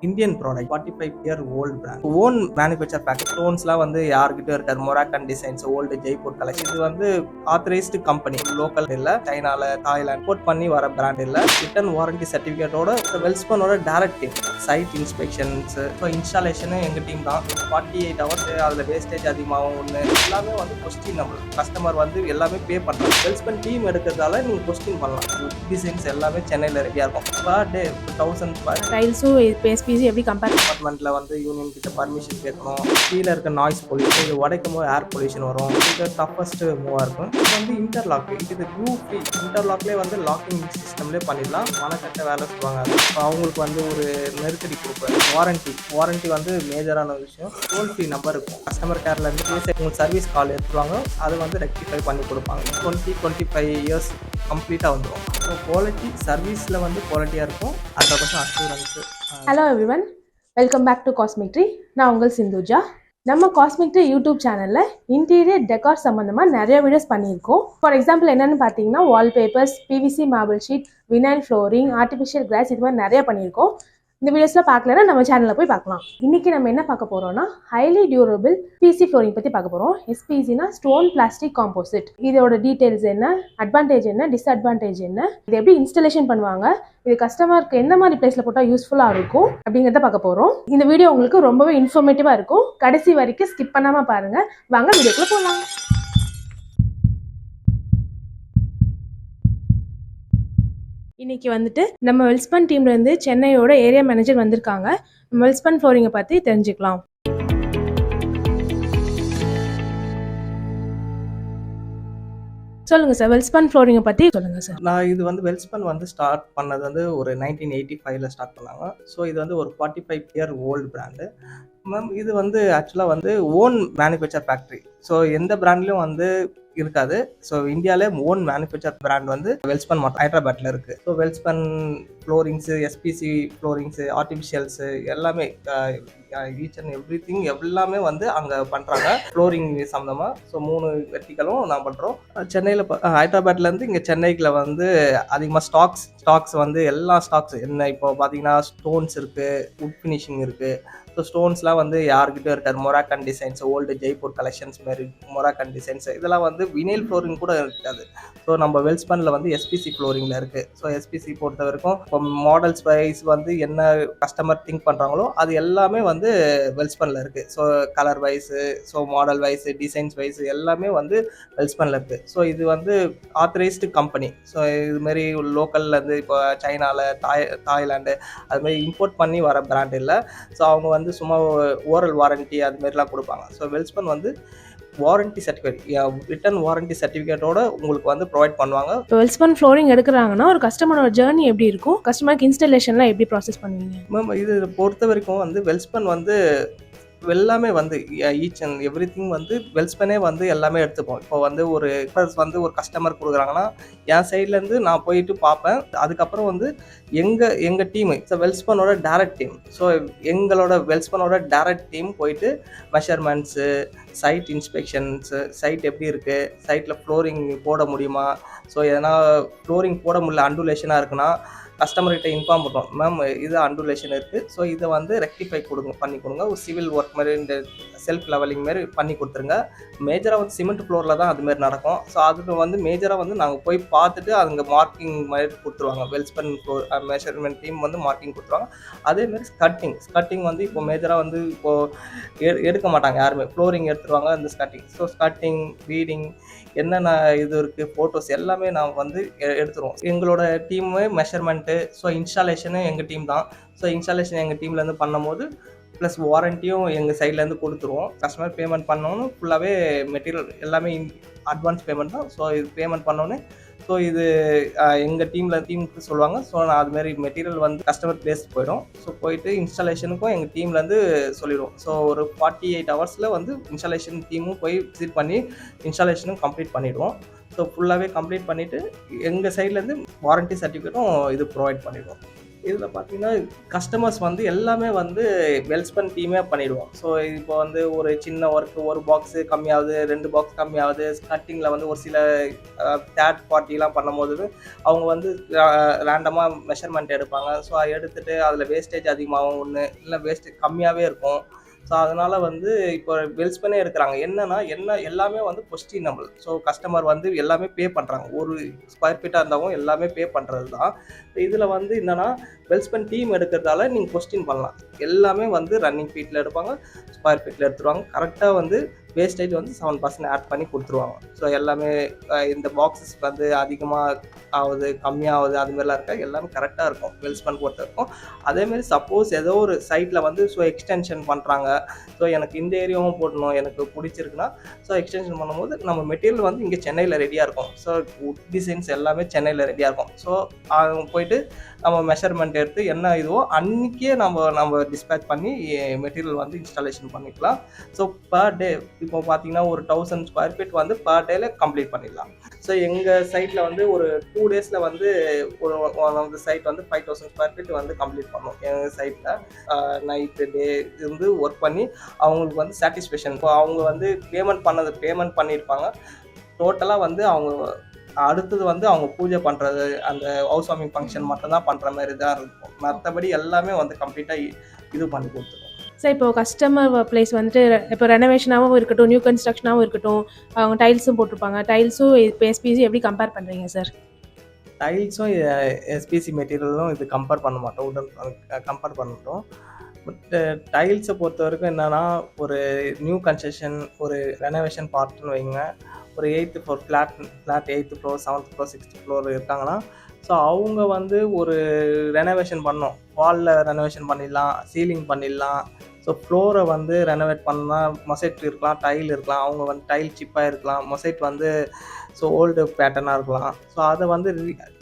Indian product 45-year old brand own manufacture packet ஸ்டோன்ஸ்லாம் வந்து யார்கிட்ட இருக்காது. Moroccan designs old Jaipur collection. இது வந்து ஆத்தரைஸ்டு கம்பெனி, லோக்கல் இல்ல, சைனால தாய்லாந்து இம்போர்ட் பண்ணி வர பிராண்ட் இல்ல. ரிட்டன் வாரண்டி சர்டிஃபிகேட்டோட வெல்ஸ்பனோட direct team, site inspections, installation எங்க டீம் தான். 48 hours அதுல வேஸ்டேஜ் அதிகமாகும். ஒன்று எல்லாமே வந்து கொஸ்டின் நம்மளுக்கு கஸ்டமர் வந்து எல்லாமே பே பண்ணுறாங்க. வெல்ஸ்பன் டீம் எடுக்கிறதால நீங்க கொஸ்டின் பண்ணலாம். டிசைன்ஸ் எல்லாமே சென்னையில் ரெடியாக இருக்கும். பர் டே 1000 டைல்ஸும் SPC எப்படி கம்பேர் டிபார்ட்மெண்ட்ல வந்து யூனியன் கிட்ட பர்மிஷன் கேட்கணும். கீழே இருக்க நாய்ஸ் பொல்யூஷன், இது உடைக்கும் போது ஏர் பொல்யூஷன் வரும். இது டஃபஸ்ட் மூவா இருக்கும். இது வந்து இன்டர்லாக், இது க்ளூ ஃப்ரீ. இன்டர்லாக்லேயே வந்து லாக்கிங் சிஸ்டம்லேயே பண்ணிடலாம். மனக்கட்ட வேலை சொல்லுவாங்க. அவங்களுக்கு வந்து ஒரு நெருக்கடி கொடுப்பேன். வாரண்டி வந்து மேஜரான விஷயம். டோல் ஃப்ரீ நம்பர் இருக்கும். கஸ்டமர் கேர்ல இருந்து பேச உங்களுக்கு சர்வீஸ் கால் எடுத்துருவாங்க. அது வந்து ரெக்டிஃபை பண்ணி கொடுப்பாங்க. 20-25 years கம்ப்ளீட்டாக வந்துடும். ஸோ குவாலிட்டி சர்வீஸில் வந்து குவாலிட்டியாக இருக்கும். 100% assurance. Hello everyone, welcome back to காஸ்மெட்ரி. நான் உங்கள் சிந்துஜா. நம்ம காஸ்மெட்ரி யூடியூப் சேனலில் இன்டீரியர் டெக்கார் சம்மந்தமாக நிறைய வீடியோஸ் பண்ணியிருக்கோம். ஃபார் எக்ஸாம்பிள் என்னென்னு பார்த்தீங்கன்னா wallpapers, PVC marble sheet, vinyl flooring, artificial grass, இது மாதிரி நிறைய பண்ணியிருக்கோம். இந்த வீடியோஸ்லாம் பார்க்கலன்னா நம்ம சேனலில் போய் பார்க்கலாம். இன்றைக்கி நம்ம என்ன பார்க்க போகிறோம்னா ஹைலி டியூரபிள் PC ஃப்ளோரிங் பற்றி பார்க்க போகிறோம். SPCனா ஸ்டோன் பிளாஸ்டிக் காம்போசிட். இதோட டீட்டெயில்ஸ் என்ன, அட்வான்டேஜ் என்ன, டிஸ்அட்வான்டேஜ் என்ன, இது எப்படி இன்ஸ்டாலேஷன் பண்ணுவாங்க, இது கஸ்டமருக்கு எந்த மாதிரி பிளேஸில் போட்டால் யூஸ்ஃபுல்லாக இருக்கும் அப்படிங்கிறத பார்க்க போகிறோம். இந்த வீடியோ உங்களுக்கு ரொம்பவே இன்ஃபர்மேட்டிவாக இருக்கும். கடைசி வரைக்கும் ஸ்கிப் பண்ணாமல் பாருங்கள். வாங்க வீடியோக்குள்ளே போகலாம். இன்னைக்கு வந்துட்டு நம்ம வெல்ஸ்பன் டீம்லேருந்து சென்னையோட ஏரியா மேனேஜர் வந்திருக்காங்க. நம்ம வெல்ஸ்பன் ஃப்ளோரிங்கை பற்றி தெரிஞ்சுக்கலாம். சொல்லுங்க சார், வெல்ஸ்பன் ஃப்ளோரிங்கை பற்றி சொல்லுங்க சார். நான் இது வந்து வெல்ஸ்பன் வந்து ஸ்டார்ட் பண்ணது வந்து ஒரு 1985ல் ஸ்டார்ட் பண்ணாங்க. ஸோ இது வந்து ஒரு 45-year ஓல்டு பிராண்டு. மேம் இது வந்து ஆக்சுவலாக வந்து ஓன் மேனுஃபேக்சர் ஃபேக்ட்ரி. ஸோ எந்த பிராண்ட்லையும் வந்து இருக்காது. ஸோ இந்தியாவிலே ஓன் மேனுஃபேக்சர் பிராண்ட் வந்து வெல்ஸ்பன் மட்டும் ஹைதராபாத்தில் இருக்குது. ஸோ வெல்ஸ்பன் ஃப்ளோரிங்ஸு, SPC ஃப்ளோரிங்ஸு, ஆர்டிஃபிஷியல்ஸு எல்லாமே ஈச் அண்ட் எவ்ரி திங் எல்லாமே வந்து அங்கே பண்ணுறாங்க ஃப்ளோரிங் சம்மந்தமாக. ஸோ 3 வெர்டிகளும் நான் பண்ணுறோம். சென்னையில் ஹைதராபாத்லேருந்து இங்கே சென்னைக்குள்ள வந்து அதிகமாக ஸ்டாக்ஸ் வந்து எல்லா ஸ்டாக்ஸ் என்ன இப்போ பார்த்தீங்கன்னா ஸ்டோன்ஸ் இருக்குது, வுட் ஃபினிஷிங் இருக்குது. ஸோ ஸ்டோன்ஸ்லாம் வந்து யார்கிட்ட இருக்காது. Moroccan designs old Jaipur collections மாரி மொராக்கன் டிசைன்ஸ் இதெல்லாம் வந்து வினைல் ஃப்ளோரிங் கூட இருக்காது. ஸோ நம்ம வெல்ஸ்பனில் வந்து SPC ஃப்ளோரிங்கில் இருக்குது. ஸோ SPC பொறுத்த வரைக்கும் இப்போ மாடல்ஸ் வைஸ் வந்து என்ன கஸ்டமர் திங்க் பண்ணுறாங்களோ அது எல்லாமே வந்து வெல்ஸ்பனில் இருக்குது. So colour wise, so model wise, designs wise எல்லாமே வந்து வெல்ஸ்பனில் இருக்குது. ஸோ இது வந்து ஆத்தரைஸ்டு கம்பெனி. ஸோ இதுமாரி லோக்கல்லேருந்து இப்போ சைனாவில் தாய்லாந்து அதுமாரி இம்போர்ட் பண்ணி வர பிராண்ட் இல்லை. ஸோ அவங்க வந்து சும்மா ஓரல் வாரண்டி அதுமாரிலாம் கொடுப்பாங்க. ஸோ வெல்ஸ்பன் வந்து வாரண்டி சர்டிஃபிகேட், ரிட்டன் வாரண்டி சர்டிஃபிகேட்டோட உங்களுக்கு வந்து ப்ரொவைட் பண்ணுவாங்க. இப்போ வெல்ஸ்பன் ஃப்ளோரிங் எடுக்கிறாங்கன்னா ஒரு கஸ்டமரோட ஜர்னி எப்படி இருக்கும், கஸ்டமருக்கு இன்ஸ்டாலேஷன்லாம் எப்படி ப்ராசஸ் பண்ணுவீங்க? மேம் இது பொறுத்த வரைக்கும் வந்து வெல்ஸ்பன் வந்து எல்லாமே வந்து ஈச் அண்ட் எவ்ரி திங் வந்து வெல்ஸ்பனே வந்து எல்லாமே எடுத்துப்போம். இப்போ வந்து ஒரு ஒரு கஸ்டமர் கொடுக்குறாங்கன்னா என் சைட்லேருந்து நான் போயிட்டு பார்ப்பேன். அதுக்கப்புறம் வந்து எங்கள் டீமு வெல்ஸ்பனோட டைரக்ட் டீம். ஸோ எங்களோட வெல்ஸ்பனோட டைரக்ட் டீம் போயிட்டு மெஷர்மெண்ட்ஸு, சைட் இன்ஸ்பெக்ஷன்ஸு, சைட் எப்படி இருக்குது, சைட்டில் ஃப்ளோரிங் போட முடியுமா, ஸோ எதனா ஃப்ளோரிங் போட முடியல அண்டுலேஷனாக இருக்குன்னா கஸ்டமர்கிட்ட இன்ஃபார்ம் பண்ணுறோம். மேம் இது அண்டுலேஷன் இருக்குது, ஸோ இதை வந்து ரெக்டிஃபை பண்ணி கொடுங்க. ஒரு சிவில் ஒர்க் மாதிரி இந்த செல்ஃப் லெவலிங் மாதிரி பண்ணி கொடுத்துருங்க. மேஜராக வந்து சிமெண்ட் ஃப்ளோரில் தான் அதுமாரி நடக்கும். ஸோ அதுக்கு வந்து மேஜராக வந்து நாங்கள் போய் பார்த்துட்டு அங்கே மார்க்கிங் மாதிரி கொடுத்துருவாங்க. வெல்ஸ்பன் ஃப்ளோர் மெஷர்மெண்ட் டீம் வந்து மார்க்கிங் கொடுத்துருவாங்க. அதேமாதிரி ஸ்கட்டிங் வந்து இப்போ மேஜராக வந்து இப்போது எடுக்க மாட்டாங்க யாருமே, ஃப்ளோரிங் எடுத்துருவாங்க அந்த ஸ்கட்டிங். ஸோ ஸ்கட்டிங், ரீடிங் என்னென்ன இது இருக்குது, ஃபோட்டோஸ் எல்லாமே நான் வந்து எடுத்துருவோம். எங்களோட டீமு மெஷர்மெண்ட்டு, ஸோ இன்ஸ்டாலேஷனு எங்கள் டீம் தான். ஸோ இன்ஸ்டாலேஷன் எங்கள் டீம்லேருந்து பண்ணும்போது ப்ளஸ் வாரண்ட்டியும் எங்கள் சைட்லேருந்து கொடுத்துருவோம். கஸ்டமர் பேமெண்ட் பண்ணோன்னு ஃபுல்லாகவே மெட்டீரியல் எல்லாமே அட்வான்ஸ் பேமெண்ட் தான். ஸோ இது பேமெண்ட் பண்ணோன்னே ஸோ இது எங்கள் டீமுக்கு சொல்லுவாங்க. ஸோ நான் அதுமாரி மெட்டீரியல் வந்து கஸ்டமர் பிளேஸ் போயிடும். ஸோ போயிட்டு இன்ஸ்டாலேஷனுக்கும் எங்கள் டீம்லேருந்து சொல்லிடுவோம். ஸோ ஒரு 48 hours வந்து இன்ஸ்டாலேஷன் டீமும் போய் விசிட் பண்ணி இன்ஸ்டாலேஷனும் கம்ப்ளீட் பண்ணிவிடுவோம். ஸோ ஃபுல்லாகவே கம்ப்ளீட் பண்ணிவிட்டு எங்கள் சைட்லேருந்து வாரண்ட்டி சர்டிஃபிகேட்டும் இது ப்ரொவைட் பண்ணிவிடுவோம். இதில் பார்த்தீங்கன்னா கஸ்டமர்ஸ் வந்து எல்லாமே வந்து வெல்ஸ்பன் டீமே பண்ணிடுவோம். ஸோ இப்போ வந்து ஒரு சின்ன ஒர்க்கு ஒரு பாக்ஸு கம்மியாகுது, 2 பாக்ஸ் கம்மியாகுது, கட்டிங்கில் வந்து ஒரு சில தேர்ட் பார்ட்டிலாம் பண்ணும்போது அவங்க வந்து ரேண்டமாக மெஷர்மெண்ட் எடுப்பாங்க. ஸோ எடுத்துகிட்டு அதில் வேஸ்டேஜ் அதிகமாகும் ஒன்று, இல்லை வேஸ்டேஜ் கம்மியாகவே இருக்கும். ஸோ அதனால் வந்து இப்போ வெல்ஸ்பனே எடுக்கிறாங்க. என்ன எல்லாமே வந்து கொஸ்டினபிள். ஸோ கஸ்டமர் வந்து எல்லாமே பே பண்ணுறாங்க. ஒரு ஸ்கொயர் ஃபீட்டாக இருந்தாலும் எல்லாமே பே பண்ணுறது தான். இதில் வந்து என்னென்னா வெல்ஸ்பன் டீம் எடுக்கிறதால நீங்கள் கொஸ்டின் பண்ணலாம். எல்லாமே வந்து ரன்னிங் ஃபீட்டில் எடுப்பாங்க, ஸ்கொயர் ஃபீட்டில் எடுத்துருவாங்க. கரெக்டாக வந்து வேஸ்டேஜ் வந்து 7% ஆட் பண்ணி கொடுத்துருவாங்க. ஸோ எல்லாமே இந்த பாக்ஸஸ் வந்து அதிகமாக ஆகுது கம்மியாகுது அதுமாரிலாம் இருக்கா எல்லாமே கரெக்டாக இருக்கும் வெல்ஸ்பன் பொறுத்த இருக்கும். அதேமாரி சப்போஸ் ஏதோ ஒரு சைட்டில் வந்து ஸோ எக்ஸ்டென்ஷன் பண்ணுறாங்க, ஸோ எனக்கு இந்த ஏரியாவும் போடணும் எனக்கு பிடிச்சிருக்குன்னா ஸோ எக்ஸ்டென்ஷன் பண்ணும்போது நம்ம மெட்டீரியல் வந்து இங்கே சென்னையில் ரெடியாக இருக்கும். ஸோ டிசைன்ஸ் எல்லாமே சென்னையில் ரெடியாக இருக்கும். ஸோ அவங்க போயிட்டு நம்ம மெஷர்மெண்ட் எடுத்து என்ன இதுவோ அன்றைக்கே நம்ம டிஸ்பேச் பண்ணி மெட்டீரியல் வந்து இன்ஸ்டாலேஷன் பண்ணிக்கலாம். ஸோ பர் டே இப்போ பார்த்தீங்கன்னா ஒரு 1000 ஸ்கொயர் ஃபீட் வந்து பர் டேல கம்ப்ளீட் பண்ணிடலாம். ஸோ எங்கள் சைட்டில் வந்து ஒரு 2 டேஸில் வந்து ஒரு ஒன் ஆஃப் த சைட் வந்து 5000 ஸ்கொயர் ஃபீட் வந்து கம்ப்ளீட் பண்ணோம். எங்கள் சைட்டில் நைட்டு டே இருந்து ஒர்க் பண்ணி அவங்களுக்கு வந்து சாட்டிஸ்ஃபேக்ஷன். இப்போ அவங்க வந்து பேமெண்ட் பண்ணியிருப்பாங்க. டோட்டலாக வந்து அவங்க அடுத்தது வந்து அவங்க பூஜை பண்ணுறது அந்த ஹவுஸ் வார்மிங் ஃபங்க்ஷன் மட்டும்தான் பண்ணுற மாதிரி தான் இருக்கும். மற்றபடி எல்லாமே வந்து கம்ப்ளீட்டாக இது பண்ணி கொடுத்துருவோம். சார் இப்போ கஸ்டமர் பிளேஸ் வந்துட்டு இப்போ ரெனோவேஷனாகவும் இருக்கட்டும், நியூ கன்ஸ்ட்ரக்ஷனாகவும் இருக்கட்டும், அவங்க டைல்ஸும் போட்டிருப்பாங்க. டைல்ஸும் இப்போ எஸ்பிசி எப்படி கம்பேர் பண்ணுறீங்க சார்? டைல்ஸும் எஸ்பிசி மெட்டீரியலும் இது கம்பேர் பண்ண மாட்டோம், கம்பேர் பண்ண மாட்டோம். பட் டைல்ஸை பொறுத்த வரைக்கும் என்னென்னா ஒரு நியூ கன்ஸ்ட்ரக்ஷன் ஒரு ரெனோவேஷன் பார்ட்டுன்னு வைங்க, ஒரு 8th floor flat 8th floor 7th floor 6th floor இருக்காங்கன்னா ஸோ அவங்க வந்து ஒரு ரெனோவேஷன் பண்ணோம். வாலில் ரெனோவேஷன் பண்ணிடலாம், சீலிங் பண்ணிடலாம். ஸோ ஃப்ளோரை வந்து ரெனோவேட் பண்ணால் மொசைட் இருக்கலாம், டைல் இருக்கலாம். அவங்க வந்து டைல் சிப்பாக இருக்கலாம், மொசைட் வந்து ஸோ ஓல்டு பேட்டர்னாக இருக்கலாம். ஸோ அதை வந்து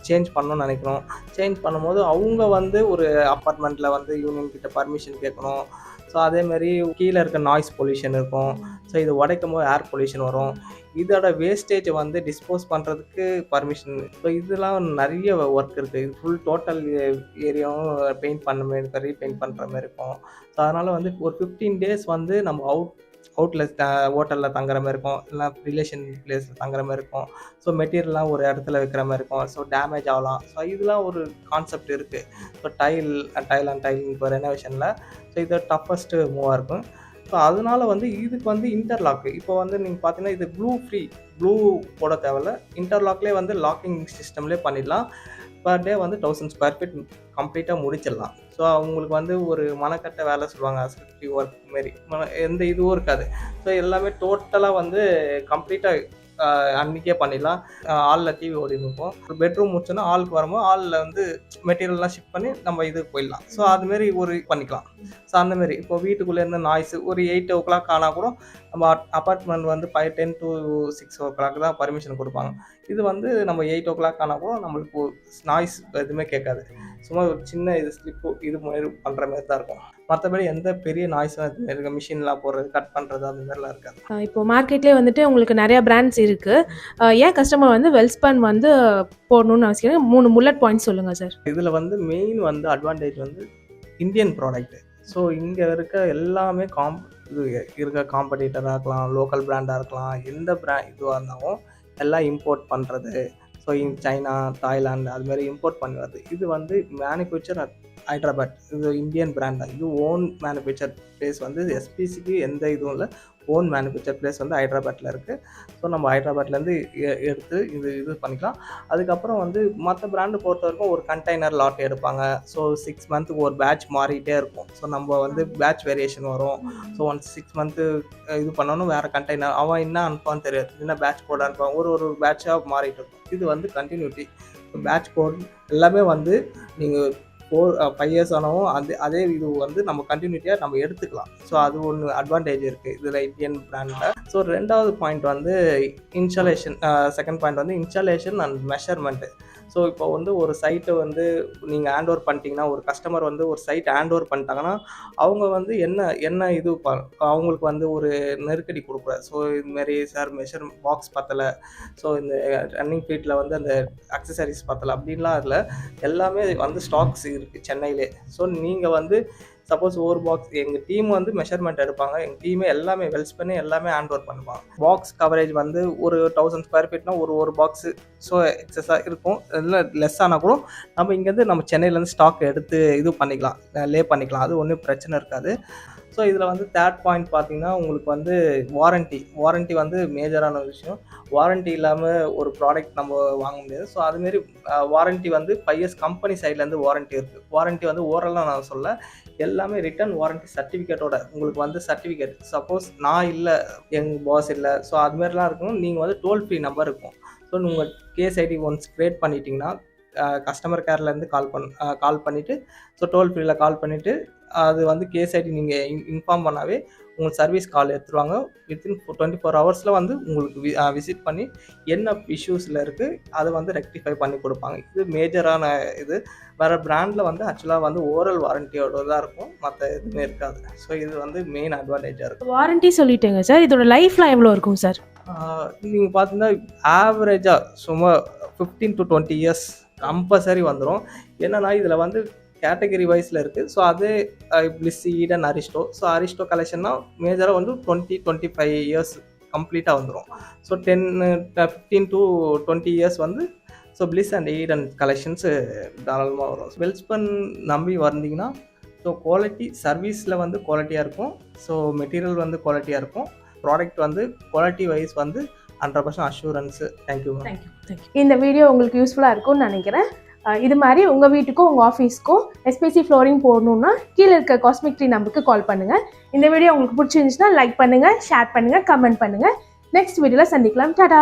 சேஞ்ச் பண்ணணும்னு நினைக்கிறோம். சேஞ்ச் பண்ணும்போது அவங்க வந்து ஒரு அப்பார்ட்மெண்ட்டில் வந்து யூனியன் கிட்ட பர்மிஷன் கேட்கணும். ஸோ அதேமாதிரி கீழே இருக்க நாய்ஸ் பொல்யூஷன் இருக்கும். ஸோ இது உடைக்கும் போது ஏர் பொல்யூஷன் வரும். இதோட வேஸ்டேஜை வந்து டிஸ்போஸ் பண்ணுறதுக்கு பர்மிஷன். ஸோ இதெல்லாம் நிறைய ஒர்க் இருக்குது. இது ஃபுல் டோட்டல் ஏரியாவும் பெயிண்ட் பண்ண மாதிரி இருக்கும், ரீபெயிண்ட் பண்ணுற மாதிரி இருக்கும். ஸோ அதனால் வந்து ஒரு 15 டேஸ் வந்து நம்ம அவுட்டில் ஹோட்டலில் தங்குற மாதிரி இருக்கும், இல்லை ரிலேஷன் பிளேஸில் தங்குற மாதிரி இருக்கும். ஸோ மெட்டீரியல்லாம் ஒரு இடத்துல வைக்கிற மாதிரி இருக்கும். ஸோ டேமேஜ் ஆகலாம். ஸோ இதெல்லாம் ஒரு கான்செப்ட் இருக்குது. ஸோ டைல் இப்போ ரெனோவேஷனில் ஸோ இது டஃபஸ்ட்டு மூவாக இருக்கும். ஸோ அதனால வந்து இதுக்கு வந்து இன்டர்லாக்கு இப்போ வந்து நீங்கள் பார்த்தீங்கன்னா இது ப்ளூ போட தேவையில்ல. இன்டர்லாக்லேயே வந்து லாக்கிங் சிஸ்டம்லேயே பண்ணிடலாம். பர் டே வந்து 1000 ஸ்கொயர் ஃபீட் கம்ப்ளீட்டாக முடிச்சிடலாம். ஸோ அவங்களுக்கு வந்து ஒரு மனக்கட்ட வேலை சொல்லுவாங்க, அசிஸ்டிவ் ஒர்க் மாரி எந்த இதுவும் இருக்காது. ஸோ எல்லாமே டோட்டலாக வந்து கம்ப்ளீட்டாக அன்றைக்கே பண்ணிடலாம். ஹாலில் டிவி ஓடின்னு இருக்கும். ஒரு பெட்ரூம் முடிச்சோன்னா ஹாலுக்கு வரும்போது ஹாலில் வந்து மெட்டீரியல்லாம் ஷிஃப்ட் பண்ணி நம்ம இதுக்கு போயிடலாம். ஸோ அதுமாரி ஒரு பண்ணிக்கலாம். ஸோ அந்தமாரி இப்போ வீட்டுக்குள்ளேருந்து நாய்ஸு ஒரு 8 o'clock ஆனால் கூட நம்ம அப்பார்ட்மெண்ட் வந்து 10 to 6 o'clock தான் பர்மிஷன் கொடுப்பாங்க. இது வந்து நம்ம 8 o'clock ஆனால் கூட நம்மளுக்கு நாய்ஸ் எதுவுமே கேட்காது. சும்மா ஒரு சின்ன இது ஸ்லிப்பு இது மாதிரி பண்ணுற மாதிரி தான் இருக்கும். மற்றபடி எந்த பெரிய நாய்ஸும் எதுவுமே இருக்க மிஷின்லாம் போடுறது கட் பண்ணுறது அந்த மாதிரிலாம் இருக்காது. இப்போ மார்க்கெட்லேயே வந்துட்டு உங்களுக்கு நிறையா பிராண்ட்ஸ் இருக்குது. ஏன் கஸ்டமர் வந்து வெல்ஸ்பன் வந்து போடணும்னு அவசியம்? 3 புல்லட் பாயிண்ட்ஸ் சொல்லுங்கள் சார். இதில் வந்து மெயின் வந்து அட்வான்டேஜ் வந்து இந்தியன் ப்ராடக்ட்டு. ஸோ இங்கே இருக்க எல்லாமே இது இருக்க காம்படிட்டராக இருக்கலாம், லோக்கல் பிராண்டாக இருக்கலாம், எந்த இதுவாக இருந்தாலும் எல்லாம் இம்போர்ட் பண்ணுறது. ஸோ சைனா, தாய்லாந்து அதுமாரி இம்போர்ட் பண்ணி வருது. இது வந்து மேனுஃபேக்சர் ஹைதராபாத். இது இந்தியன் பிராண்ட் தான். இது ஓன் மேனுஃபேக்சர் பிளேஸ் வந்து எஸ்பிசிக்கு எந்த இதுவும் இல்லை. ஓன் மேனுஃபேக்சர் பிளேஸ் வந்து ஹைதராபாத்தில் இருக்குது. ஸோ நம்ம ஹைதராபாத்லேருந்து எடுத்து இது பண்ணிக்கலாம். அதுக்கப்புறம் வந்து மற்ற பிராண்டு பொறுத்த வரைக்கும் ஒரு கண்டெய்னர் லாட் எடுப்பாங்க. ஸோ 6 மந்த்துக்கு ஒரு பேட்ச் மாறிட்டே இருக்கும். ஸோ நம்ம வந்து பேட்ச் வேரியேஷன் வரும். ஸோ ஒன்ஸ் 6 மந்த்து இது பண்ணணும் வேறு கண்டெய்னர் அவன் என்ன அனுப்பான்னு தெரியாது, என்ன பேட்ச் கோட் அனுப்பான், ஒரு பேட்சாக மாறிட்டு இருக்கும். இது வந்து கண்டினியூட்டி. பேட்ச் கோட் எல்லாமே வந்து நீங்கள் 5 years ஆனாலும் அதே இது வந்து நம்ம கண்டினியூட்டியாக நம்ம எடுத்துக்கலாம். ஸோ அது ஒன்று அட்வான்டேஜ் இருக்குது இதில் இந்தியன் பிராண்டில். ஸோ 2வது பாயிண்ட் வந்து இன்ஸ்டாலேஷன். செகண்ட் பாயிண்ட் வந்து இன்ஸ்டாலேஷன் அண்ட் மெஷர்மெண்ட்டு. ஸோ இப்போ வந்து ஒரு சைட்டை வந்து நீங்கள் ஹேண்ட் ஓவர் பண்ணிட்டீங்கன்னா, ஒரு கஸ்டமர் வந்து ஒரு சைட் ஹேண்ட் ஓவர் பண்ணிட்டாங்கன்னா, அவங்க வந்து என்ன இது அவங்களுக்கு வந்து ஒரு நெருக்கடி கொடுக்கூடாது. ஸோ இதுமாரி சார் பாக்ஸ் பத்தலை, ஸோ இந்த ரன்னிங் ஃபீட்டில் வந்து அந்த அக்சசரிஸ் பத்தலை அப்படின்லாம் அதில் எல்லாமே வந்து ஸ்டாக்ஸ் இருக்குது சென்னையிலே. ஸோ நீங்கள் வந்து சப்போஸ் ஒரு பாக்ஸ் எங்கள் டீம் வந்து மெஷர்மெண்ட் எடுப்பாங்க. எங்கள் டீமே எல்லாமே வெல்ஸ்பன் எல்லாமே ஹேண்ட் ஓவர் பண்ணுவாங்க. பாக்ஸ் கவரேஜ் வந்து ஒரு 1000 ஸ்கொயர் ஃபீட்னா ஒரு பாக்ஸு ஸோ எக்ஸஸாக இருக்கும். இல்லை லெஸ் ஆனால் கூட நம்ம இங்கேருந்து நம்ம சென்னையிலேருந்து ஸ்டாக் எடுத்து இது பண்ணிக்கலாம், லே பண்ணிக்கலாம். அது ஒன்றும் பிரச்சனை இருக்காது. ஸோ இதில் வந்து தேர்ட் பாயிண்ட் பார்த்தீங்கன்னா, உங்களுக்கு வந்து வாரண்ட்டி வந்து மேஜரான விஷயம். வாரண்ட்டி இல்லாமல் ஒரு ப்ராடக்ட் நம்ம வாங்க முடியாது. ஸோ அதுமாரி வாரண்ட்டி வந்து 5 இயர்ஸ் கம்பெனி சைட்லேருந்து வாரண்ட்டி இருக்குது. வாரண்ட்டி வந்து ஓரலாக நான் சொல்ல, எல்லாமே ரிட்டர்ன் வாரண்ட்டி சர்டிஃபிகேட்டோட உங்களுக்கு வந்து சர்டிஃபிகேட். சப்போஸ் நான் இல்லை, எங்கள் பாஸ் இல்லை, ஸோ அதுமாரிலாம் இருக்கணும். நீங்கள் வந்து டோல் ஃப்ரீ நம்பர் இருக்கும். ஸோ நீங்கள் கேஸ் ஐடி ஒன்ஸ் க்ரியேட் பண்ணிட்டீங்கன்னா, கஸ்டமர் கேர்லேருந்து கால் பண்ணிவிட்டு, ஸோ டோல் ஃப்ரீயில் கால் பண்ணிவிட்டு, அது வந்து கேஸ் ஐடி நீங்கள் இன்ஃபார்ம் பண்ணாவே உங்களுக்கு சர்வீஸ் கால் எடுத்துருவாங்க. வித்தின் 24 ஹவர்ஸில் வந்து உங்களுக்கு விசிட் பண்ணி என்ன இஷ்யூஸில் இருக்குது அதை வந்து ரெக்டிஃபை பண்ணி கொடுப்பாங்க. இது மேஜரான இது. வேறு பிராண்டில் வந்து ஆக்சுவலாக வந்து ஓரல் வாரண்ட்டியோட தான் இருக்கும், மற்ற எதுவுமே இருக்காது. ஸோ இது வந்து மெயின் அட்வான்டேஜாக இருக்கும். வாரண்ட்டி சொல்லிட்டேங்க சார், இதோட லைஃப்லாம் எவ்வளோ இருக்கும் சார்? நீங்கள் பார்த்தீங்கன்னா ஆவரேஜாக சும்மா 15 to 20 இயர்ஸ் கம்பல்சரி வந்துடும். என்னன்னா இதில் வந்து கேட்டகரி வைஸில் இருக்குது. ஸோ அதே Bliss, Eden, Aristo. So Aristo கலெக்ஷன்னா மேஜராக வந்து 20-25 இயர்ஸ் கம்ப்ளீட்டாக வந்துடும். ஸோ 15 to 20 இயர்ஸ் வந்து ஸோ பிளிஸ் அண்ட் ஈடன் கலெக்ஷன்ஸு தாராளமாக வரும். வெல்ஸ்பன் நம்பி வந்தீங்கன்னா, ஸோ குவாலிட்டி சர்வீஸில் வந்து குவாலிட்டியாக இருக்கும். ஸோ மெட்டீரியல் வந்து குவாலிட்டியாக இருக்கும். ப்ராடக்ட் வந்து குவாலிட்டி வைஸ் வந்து 100% அஷூரன்ஸு. தேங்க்யூ. இந்த வீடியோ உங்களுக்கு யூஸ்ஃபுல்லாக இருக்கும்னு நினைக்கிறேன். இது மாதிரி உங்கள் வீட்டுக்கும் உங்கள் ஆஃபீஸ்க்கும் எஸ்பிசி ஃப்ளோரிங் போடணுன்னா கீழே இருக்க காஸ்மிக் ட்ரீ நம்பருக்கு கால் பண்ணுங்கள். இந்த வீடியோ உங்களுக்கு பிடிச்சிருந்துச்சுன்னா லைக் பண்ணுங்கள், ஷேர் பண்ணுங்கள், கமெண்ட் பண்ணுங்கள். நெக்ஸ்ட் வீடியோவில் சந்திக்கலாம். டாடா.